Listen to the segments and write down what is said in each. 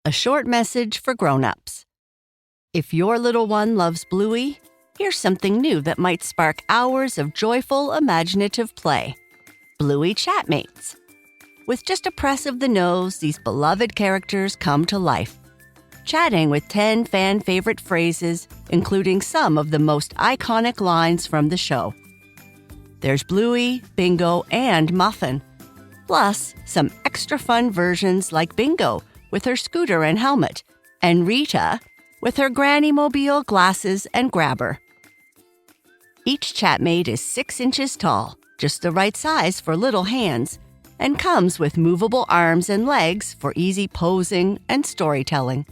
a short message for grown-ups. If your little one loves Bluey, here's something new that might spark hours of joyful, imaginative play. Bluey Chatmates. With just a press of the nose, these beloved characters come to life, chatting with 10 fan-favorite phrases, including some of the most iconic lines from the show. There's Bluey, Bingo, and Muffin, plus some extra fun versions like Bingo with her scooter and helmet, and Rita with her granny-mobile glasses and grabber. Each Chatmate is 6 inches tall, just the right size for little hands, and comes with movable arms and legs for easy posing and storytelling.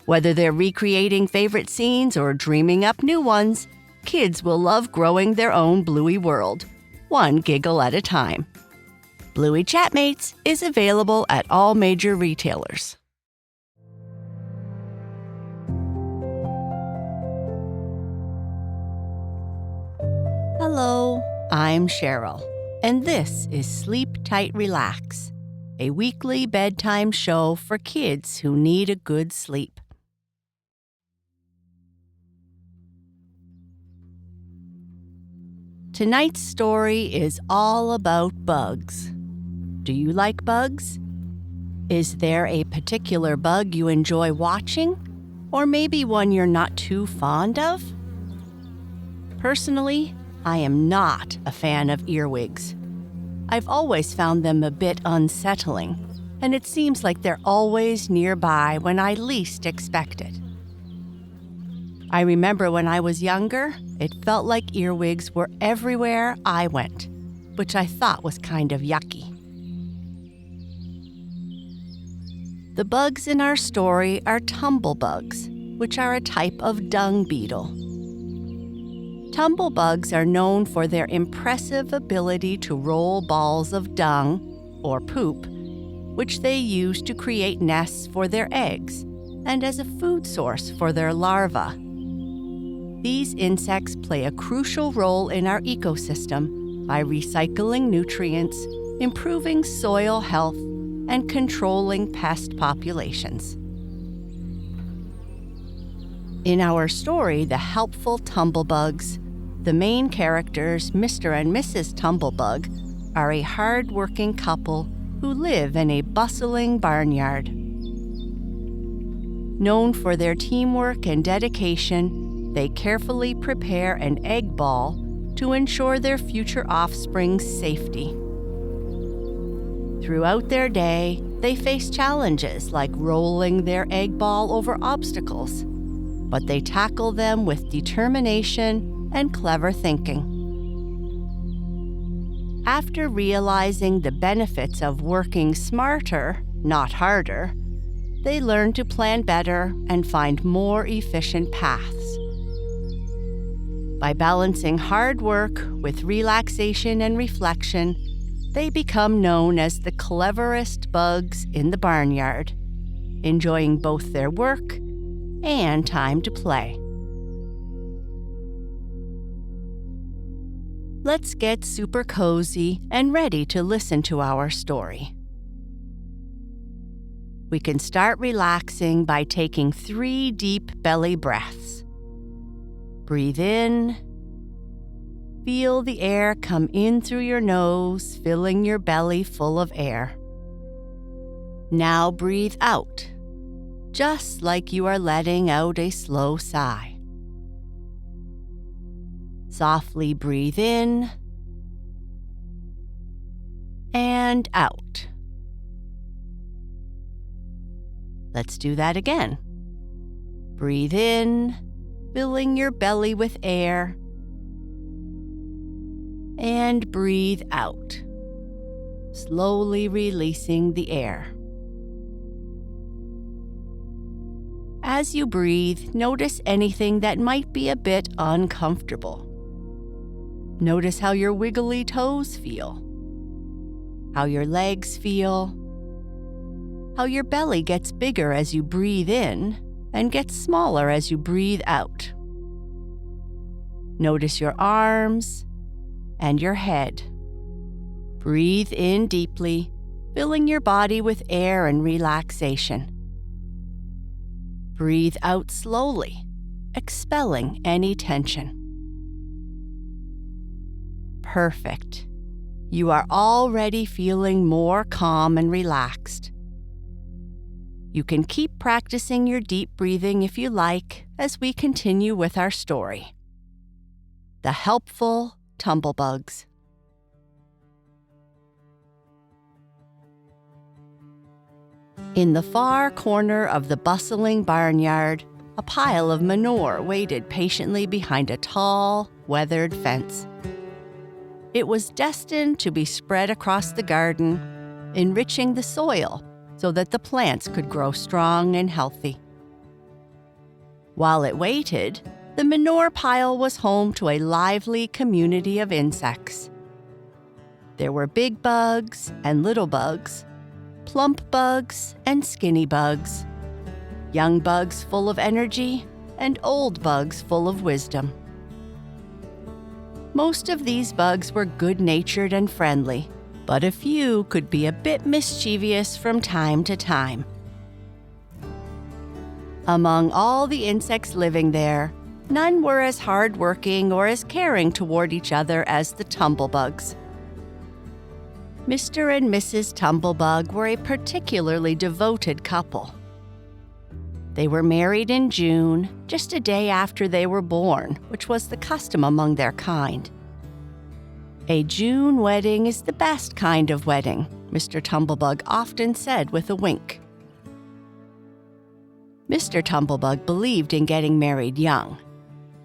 Whether they're recreating favorite scenes or dreaming up new ones, kids will love growing their own Bluey world, one giggle at a time. Bluey Chatmates is available at all major retailers. Hello, I'm Sheryl, and this is Sleep Tight Relax, a weekly bedtime show for kids who need a good sleep. Tonight's story is all about bugs. Do you like bugs? Is there a particular bug you enjoy watching, or maybe one you're not too fond of? Personally, I am not a fan of earwigs. I've always found them a bit unsettling, and it seems like they're always nearby when I least expect it. I remember when I was younger, it felt like earwigs were everywhere I went, which I thought was kind of yucky. The bugs in our story are tumble-bugs, which are a type of dung beetle. Tumble-bugs are known for their impressive ability to roll balls of dung, or poop, which they use to create nests for their eggs and as a food source for their larvae. These insects play a crucial role in our ecosystem by recycling nutrients, improving soil health, and controlling pest populations. In our story, The Helpful Tumble-bugs, the main characters, Mr. and Mrs. Tumble-bug, are a hardworking couple who live in a bustling barnyard. Known for their teamwork and dedication, they carefully prepare an egg ball to ensure their future offspring's safety. Throughout their day, they face challenges like rolling their egg ball over obstacles, but they tackle them with determination and clever thinking. After realizing the benefits of working smarter, not harder, they learn to plan better and find more efficient paths. By balancing hard work with relaxation and reflection, they become known as the cleverest bugs in the barnyard, enjoying both their work and time to play. Let's get super cozy and ready to listen to our story. We can start relaxing by taking 3 deep belly breaths. Breathe in. Feel the air come in through your nose, filling your belly full of air. Now breathe out, just like you are letting out a slow sigh. Softly breathe in and out. Let's do that again. Breathe in, filling your belly with air, and breathe out, slowly releasing the air. As you breathe, notice anything that might be a bit uncomfortable. Notice how your wiggly toes feel, how your legs feel, how your belly gets bigger as you breathe in and gets smaller as you breathe out. Notice your arms and your head. Breathe in deeply, filling your body with air and relaxation. Breathe out slowly, expelling any tension. Perfect. You are already feeling more calm and relaxed. You can keep practicing your deep breathing if you like as we continue with our story. The Helpful Tumble-bugs. In the far corner of the bustling barnyard, a pile of manure waited patiently behind a tall, weathered fence. It was destined to be spread across the garden, enriching the soil so that the plants could grow strong and healthy. While it waited, the manure pile was home to a lively community of insects. There were big bugs and little bugs, plump bugs and skinny bugs, young bugs full of energy and old bugs full of wisdom. Most of these bugs were good-natured and friendly, but a few could be a bit mischievous from time to time. Among all the insects living there, none were as hardworking or as caring toward each other as the tumble-bugs. Mr. and Mrs. Tumble-bug were a particularly devoted couple. They were married in June, just a day after they were born, which was the custom among their kind. A June wedding is the best kind of wedding, Mr. Tumble-bug often said with a wink. Mr. Tumble-bug believed in getting married young.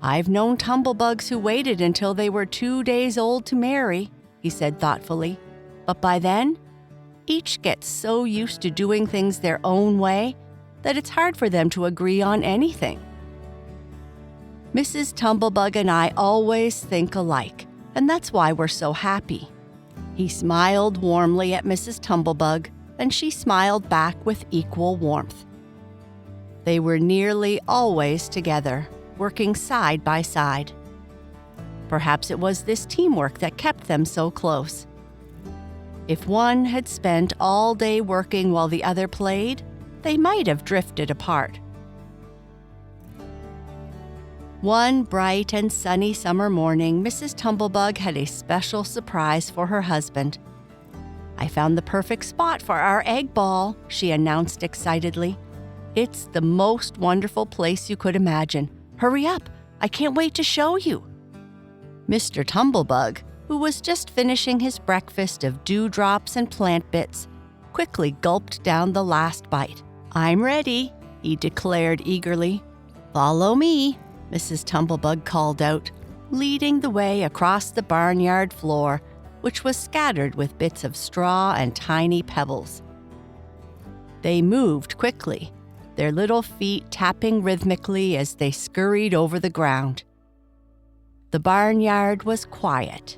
"I've known tumble-bugs who waited until they were 2 days old to marry," he said thoughtfully. "But by then, each gets so used to doing things their own way that it's hard for them to agree on anything. Mrs. Tumble-bug and I always think alike, and that's why we're so happy." He smiled warmly at Mrs. Tumble-bug, and she smiled back with equal warmth. They were nearly always together, working side by side. Perhaps it was this teamwork that kept them so close. If one had spent all day working while the other played, they might have drifted apart. One bright and sunny summer morning, Mrs. Tumble-bug had a special surprise for her husband. "I found the perfect spot for our egg ball," she announced excitedly. "It's the most wonderful place you could imagine. Hurry up, I can't wait to show you." Mr. Tumble-bug, who was just finishing his breakfast of dewdrops and plant bits, quickly gulped down the last bite. "I'm ready," he declared eagerly. "Follow me," Mrs. Tumble-bug called out, leading the way across the barnyard floor, which was scattered with bits of straw and tiny pebbles. They moved quickly, their little feet tapping rhythmically as they scurried over the ground. The barnyard was quiet,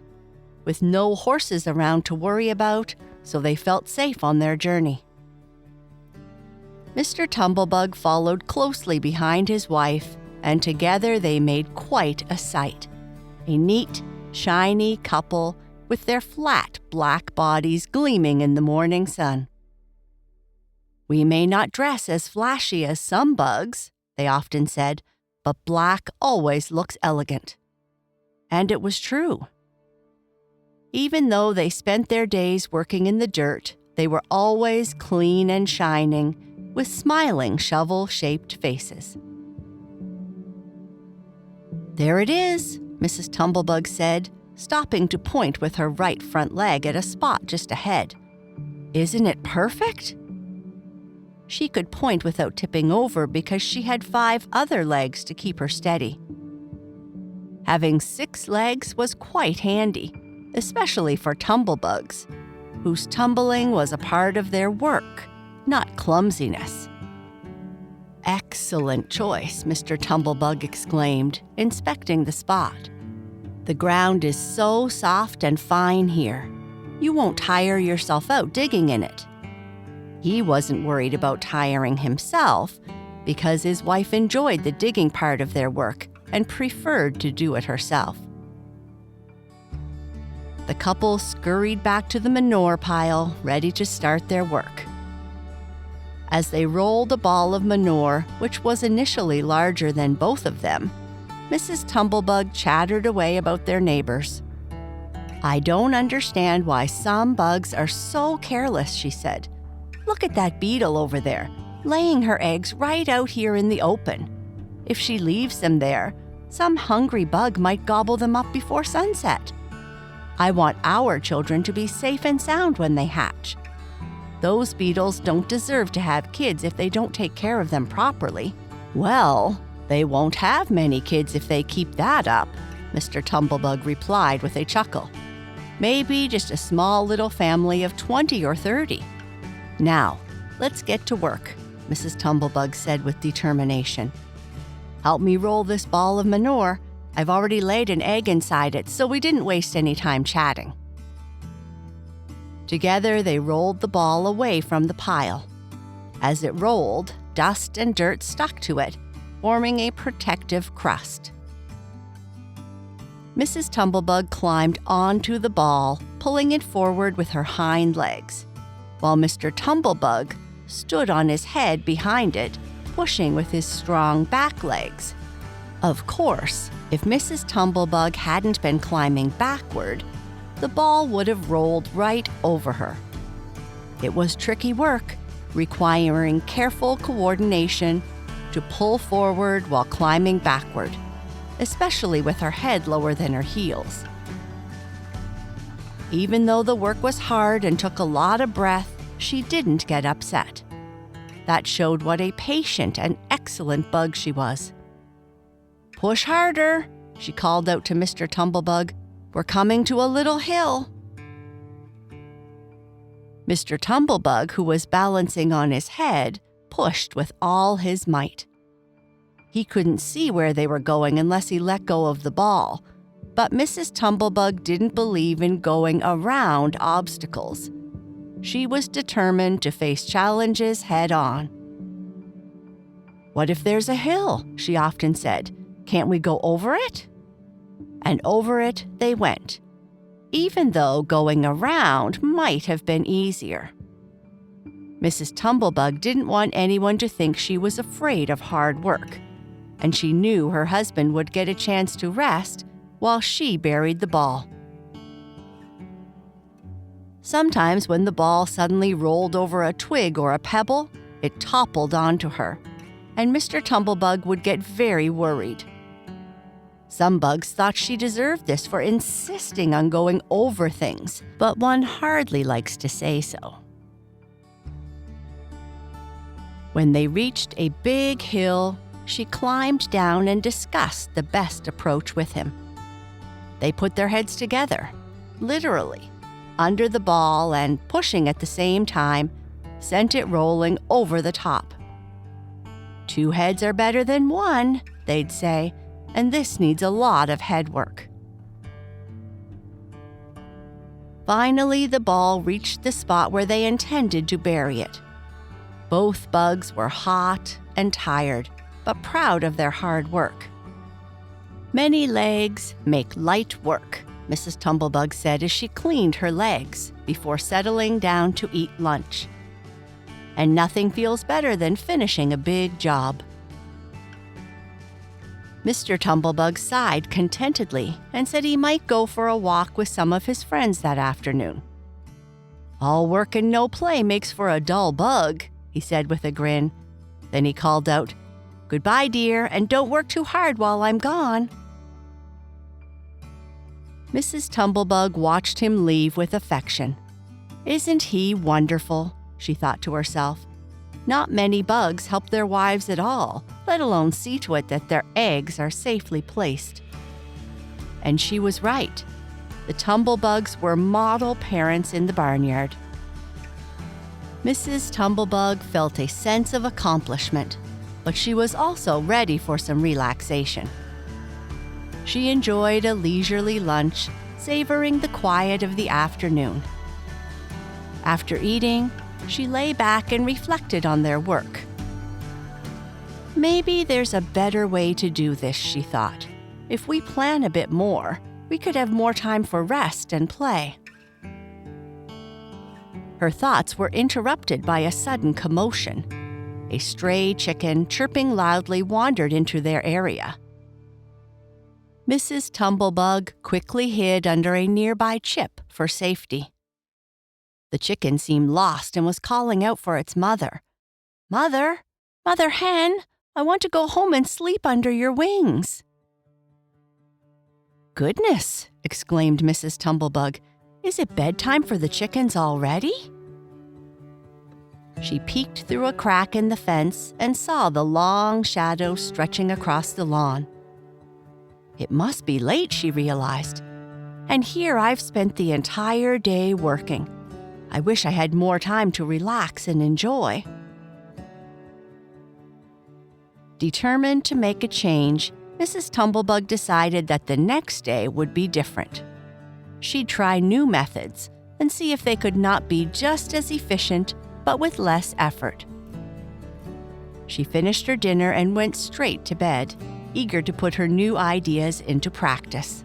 with no horses around to worry about, so they felt safe on their journey. Mr. Tumble-bug followed closely behind his wife, and together they made quite a sight. A neat, shiny couple with their flat black bodies gleaming in the morning sun. "We may not dress as flashy as some bugs," they often said, "but black always looks elegant." And it was true. Even though they spent their days working in the dirt, they were always clean and shining, with smiling shovel-shaped faces. "There it is," Mrs. Tumble-bug said, stopping to point with her right front leg at a spot just ahead. "Isn't it perfect?" She could point without tipping over because she had 5 other legs to keep her steady. Having 6 legs was quite handy, especially for tumble-bugs, whose tumbling was a part of their work, not clumsiness. "Excellent choice," Mr. Tumble-bug exclaimed, inspecting the spot. "The ground is so soft and fine here. You won't tire yourself out digging in it." He wasn't worried about tiring himself because his wife enjoyed the digging part of their work and preferred to do it herself. The couple scurried back to the manure pile, ready to start their work. As they rolled a ball of manure, which was initially larger than both of them, Mrs. Tumble-bug chattered away about their neighbors. "I don't understand why some bugs are so careless," she said. "Look at that beetle over there, laying her eggs right out here in the open. If she leaves them there, some hungry bug might gobble them up before sunset. I want our children to be safe and sound when they hatch. Those beetles don't deserve to have kids if they don't take care of them properly." "Well, they won't have many kids if they keep that up," Mr. Tumble-bug replied with a chuckle. "Maybe just a small little family of 20 or 30. Now, let's get to work," Mrs. Tumble-bug said with determination. "Help me roll this ball of manure. I've already laid an egg inside it, so we didn't waste any time chatting." Together, they rolled the ball away from the pile. As it rolled, dust and dirt stuck to it, forming a protective crust. Mrs. Tumble-bug climbed onto the ball, pulling it forward with her hind legs, while Mr. Tumble-bug stood on his head behind it, pushing with his strong back legs. Of course, if Mrs. Tumble-bug hadn't been climbing backward, the ball would have rolled right over her. It was tricky work, requiring careful coordination to pull forward while climbing backward, especially with her head lower than her heels. Even though the work was hard and took a lot of breath, she didn't get upset. That showed what a patient and excellent bug she was. "Push harder," she called out to Mr. Tumble-bug. "We're coming to a little hill." Mr. Tumble-bug, who was balancing on his head, pushed with all his might. He couldn't see where they were going unless he let go of the ball, but Mrs. Tumble-bug didn't believe in going around obstacles. She was determined to face challenges head-on. "What if there's a hill?" she often said. "Can't we go over it?" And over it they went, even though going around might have been easier. Mrs. Tumble-bug didn't want anyone to think she was afraid of hard work, and she knew her husband would get a chance to rest while she buried the ball. Sometimes when the ball suddenly rolled over a twig or a pebble, it toppled onto her, and Mr. Tumble-bug would get very worried. Some bugs thought she deserved this for insisting on going over things, but one hardly likes to say so. When they reached a big hill, she climbed down and discussed the best approach with him. They put their heads together, literally, under the ball and, pushing at the same time, sent it rolling over the top. "Two heads are better than one," they'd say, "and this needs a lot of head work." Finally, the ball reached the spot where they intended to bury it. Both bugs were hot and tired, but proud of their hard work. "Many legs make light work," Mrs. Tumble-bug said as she cleaned her legs before settling down to eat lunch. "And nothing feels better than finishing a big job." Mr. Tumble-bug sighed contentedly and said he might go for a walk with some of his friends that afternoon. "All work and no play makes for a dull bug," he said with a grin. Then he called out, "Goodbye, dear, and don't work too hard while I'm gone." Mrs. Tumble-bug watched him leave with affection. "Isn't he wonderful?" she thought to herself. "Not many bugs help their wives at all, let alone see to it that their eggs are safely placed." And she was right. The Tumble-bugs were model parents in the barnyard. Mrs. Tumble-bug felt a sense of accomplishment, but she was also ready for some relaxation. She enjoyed a leisurely lunch, savoring the quiet of the afternoon. After eating, she lay back and reflected on their work. "Maybe there's a better way to do this," she thought. "If we plan a bit more, we could have more time for rest and play." Her thoughts were interrupted by a sudden commotion. a stray chicken chirping loudly wandered into their area. Mrs. Tumble-bug quickly hid under a nearby chip for safety. The chicken seemed lost and was calling out for its mother. "Mother, Mother Hen, I want to go home and sleep under your wings." "Goodness," exclaimed Mrs. Tumble-bug, "is it bedtime for the chickens already?" She peeked through a crack in the fence and saw the long shadow stretching across the lawn. It must be late, she realized. And here I've spent the entire day working. I wish I had more time to relax and enjoy. Determined to make a change, Mrs. Tumble-bug decided that the next day would be different. She'd try new methods and see if they could not be just as efficient, but with less effort. She finished her dinner and went straight to bed, eager to put her new ideas into practice.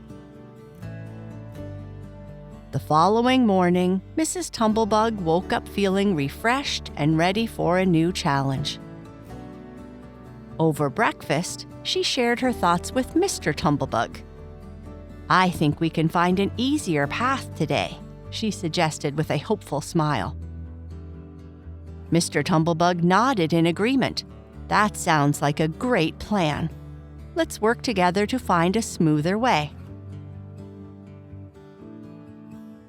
The following morning, Mrs. Tumble-bug woke up feeling refreshed and ready for a new challenge. Over breakfast, she shared her thoughts with Mr. Tumble-bug. "I think we can find an easier path today," she suggested with a hopeful smile. Mr. Tumble-bug nodded in agreement. "That sounds like a great plan. Let's work together to find a smoother way."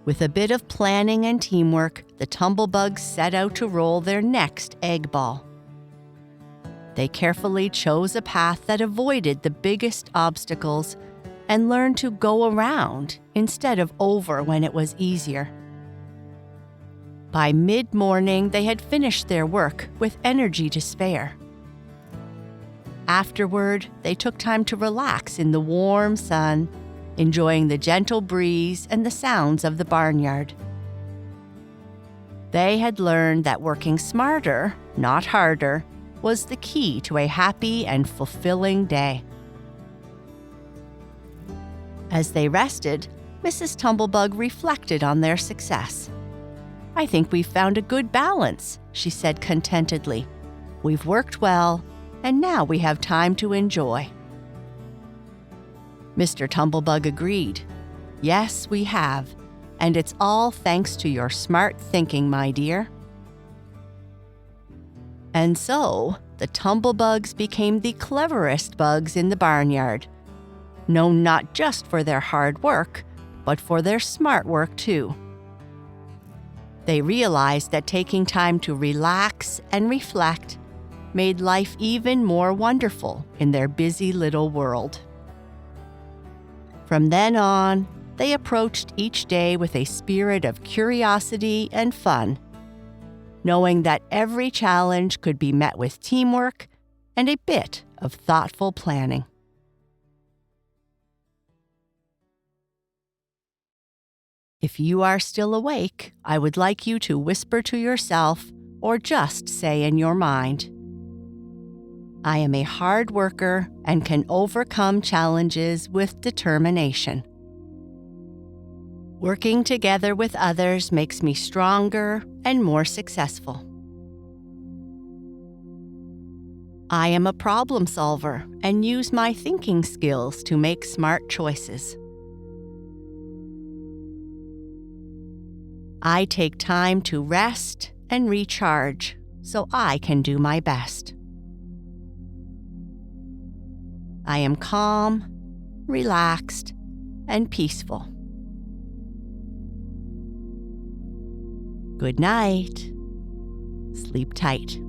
With a bit of planning and teamwork, the Tumble-bugs set out to roll their next egg ball. They carefully chose a path that avoided the biggest obstacles and learned to go around instead of over when it was easier. By mid-morning, they had finished their work with energy to spare. Afterward, they took time to relax in the warm sun, enjoying the gentle breeze and the sounds of the barnyard. They had learned that working smarter, not harder, was the key to a happy and fulfilling day. As they rested, Mrs. Tumble-bug reflected on their success. "I think we've found a good balance," she said contentedly. "We've worked well, and now we have time to enjoy." Mr. Tumble-bug agreed. "Yes, we have, and it's all thanks to your smart thinking, my dear." And so, the Tumble-bugs became the cleverest bugs in the barnyard, known not just for their hard work, but for their smart work too. They realized that taking time to relax and reflect made life even more wonderful in their busy little world. From then on, they approached each day with a spirit of curiosity and fun, knowing that every challenge could be met with teamwork and a bit of thoughtful planning. If you are still awake, I would like you to whisper to yourself or just say in your mind, "I am a hard worker and can overcome challenges with determination. Working together with others makes me stronger and more successful. I am a problem solver and use my thinking skills to make smart choices. I take time to rest and recharge so I can do my best. I am calm, relaxed, and peaceful. Good night. Sleep tight."